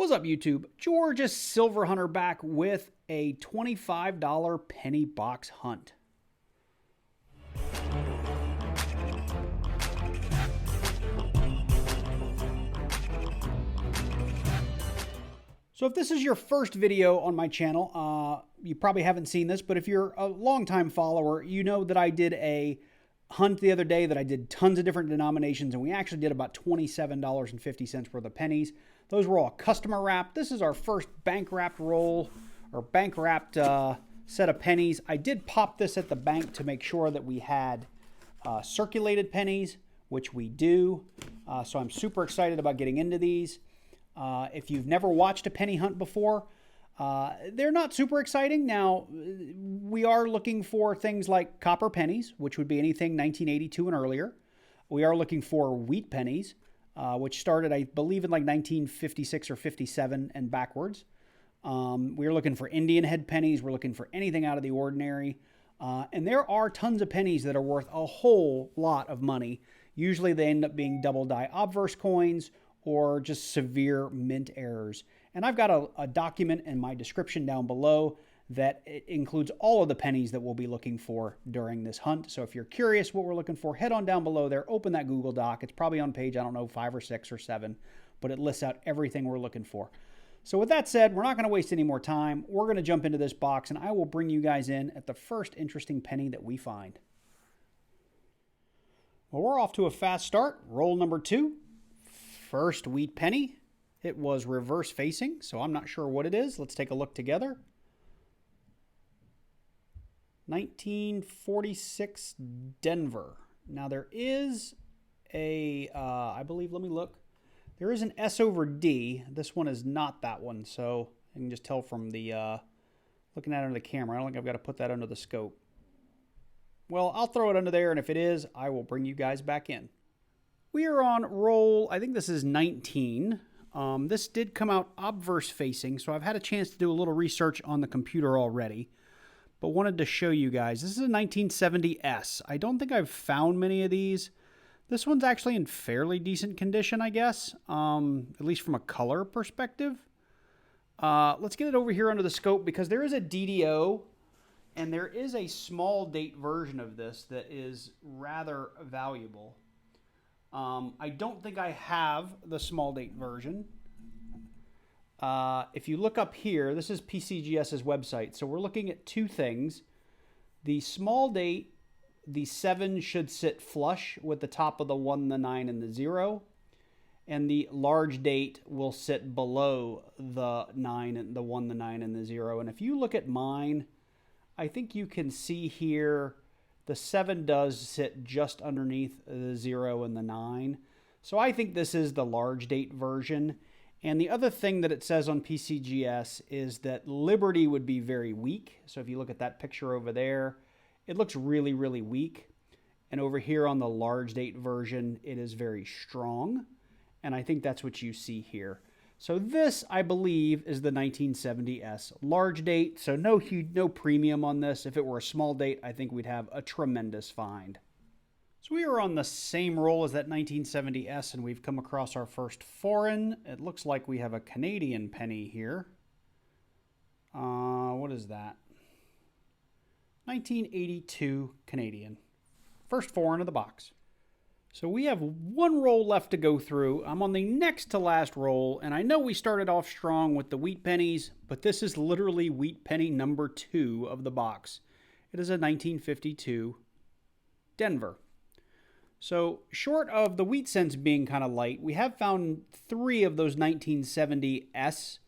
What's up, YouTube? George's Silver Hunter back with a $25 penny box hunt. So if this is your first video on my channel, you probably haven't seen this, but if you're a longtime follower, you know that I did a hunt the other day that I did tons of different denominations, and we actually did about $27.50 worth of pennies. Those were all customer wrapped. This is our first bank wrapped roll, or bank wrapped set of pennies. I did pop this at the bank to make sure that we had circulated pennies, which we do. So I'm super excited about getting into these. If you've never watched a penny hunt before, they're not super exciting. Now, we are looking for things like copper pennies, which would be anything 1982 and earlier. We are looking for wheat pennies, which started, I believe, in like 1956 or 57 and backwards. We're looking for Indian head pennies. We're looking for anything out of the ordinary. And there are tons of pennies that are worth a whole lot of money. Usually they end up being double die obverse coins or just severe mint errors. And I've got a document in my description down below that it includes all of the pennies that we'll be looking for during this hunt. So if you're curious what we're looking for, head on down below there, open that Google Doc. It's probably on page, I don't know, 5 or 6 or 7, but it lists out everything we're looking for. So with that said, we're not going to waste any more time. We're going to jump into this box, and I will bring you guys in at the first interesting penny that we find. Well, we're off to a fast start. Roll number 2. First wheat penny. It was reverse facing, so I'm not sure what it is. Let's take a look together. 1946 Denver. Now there is a, I believe, let me look. There is an S over D. This one is not that one, so I can just tell from the, looking at it under the camera. I don't think I've got to put that under the scope. Well, I'll throw it under there, and if it is, I will bring you guys back in. We are on roll, I think this is 19. This did come out obverse facing, so I've had a chance to do a little research on the computer already, but wanted to show you guys. This is a 1970S. I don't think I've found many of these. This one's actually in fairly decent condition, I guess, at least from a color perspective. Let's get it over here under the scope because there is a DDO, and there is a small date version of this that is rather valuable. I don't think I have the small date version. If you look up here, this is PCGS's website. So we're looking at two things. The small date, the 7 should sit flush with the top of the 1, the 9, and the 0. And the large date will sit below the 9, and the 1, the 9, and the 0. And if you look at mine, I think you can see here the 7 does sit just underneath the 0 and the 9. So I think this is the large date version. And the other thing that it says on PCGS is that Liberty would be very weak. So if you look at that picture over there, it looks really, really weak. And over here on the large date version, it is very strong. And I think that's what you see here. So this, I believe, is the 1970S large date. So no premium on this. If it were a small date, I think we'd have a tremendous find. So we are on the same roll as that 1970S, and we've come across our first foreign. It looks like we have a Canadian penny here. What is that? 1982 Canadian. First foreign of the box. So we have one roll left to go through. I'm on the next to last roll, and I know we started off strong with the wheat pennies, but this is literally wheat penny number 2 of the box. It is a 1952 Denver. So short of the wheat cents being kind of light, we have found 3 of those 1970S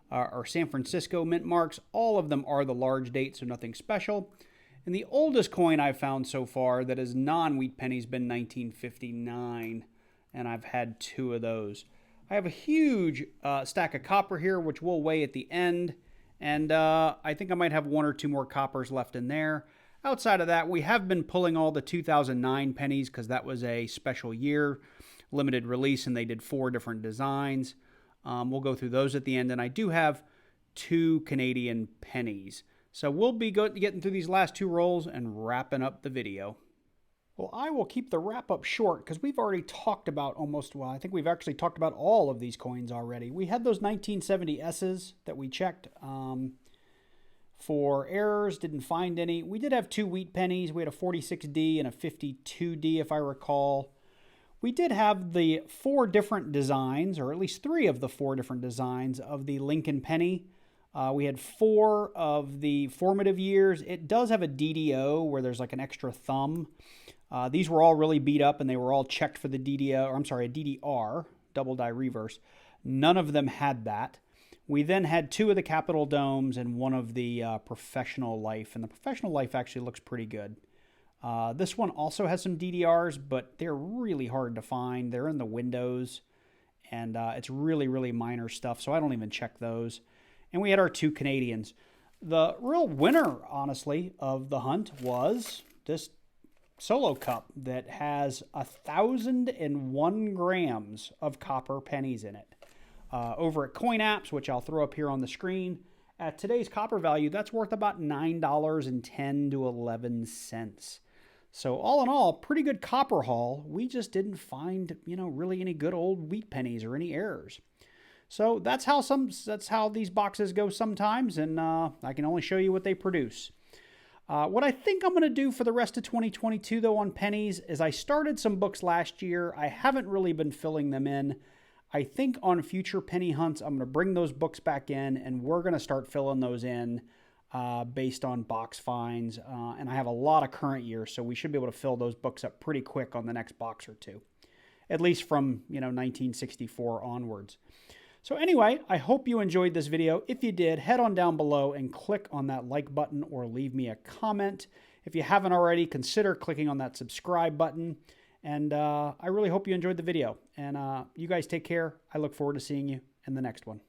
or San Francisco mint marks. All of them are the large date, so nothing special. And the oldest coin I've found so far that is non-wheat penny has been 1959, and I've had 2 of those. I have a huge stack of copper here, which we'll weigh at the end, and I think I might have 1 or 2 more coppers left in there. Outside of that, we have been pulling all the 2009 pennies because that was a special year, limited release, and they did 4 different designs. We'll go through those at the end, and I do have 2 Canadian pennies. So we'll be getting through these last 2 rolls and wrapping up the video. Well, I will keep the wrap up short because we've already talked about well, I think we've actually talked about all of these coins already. We had those 1970 S's that we checked for errors, didn't find any. We did have 2 wheat pennies. We had a 46D and a 52D, if I recall. We did have the 4 different designs, or at least 3 of the 4 different designs of the Lincoln penny. We had 4 of the formative years. It does have a DDO where there's like an extra thumb. These were all really beat up and they were all checked for the DDO, or I'm sorry, a DDR, double die reverse. None of them had that. We then had 2 of the Capitol Domes and 1 of the Professional Life, and the Professional Life actually looks pretty good. This one also has some DDRs, but they're really hard to find. They're in the windows, and it's really, really minor stuff, so I don't even check those. And we had our 2 Canadians. The real winner, honestly, of the hunt was this solo cup that has 1,001 grams of copper pennies in it. Over at Coin Apps, which I'll throw up here on the screen, at today's copper value, that's worth about $9.10 to 11 cents. So all in all, pretty good copper haul. We just didn't find, really any good old wheat pennies or any errors. So that's how these boxes go sometimes, and I can only show you what they produce. What I think I'm going to do for the rest of 2022, though, on pennies is I started some books last year. I haven't really been filling them in. I think on future penny hunts, I'm going to bring those books back in, and we're going to start filling those in based on box finds. And I have a lot of current years, so we should be able to fill those books up pretty quick on the next box or 2, at least from 1964 onwards. So anyway, I hope you enjoyed this video. If you did, head on down below and click on that like button or leave me a comment. If you haven't already, consider clicking on that subscribe button. And I really hope you enjoyed the video. And you guys take care. I look forward to seeing you in the next one.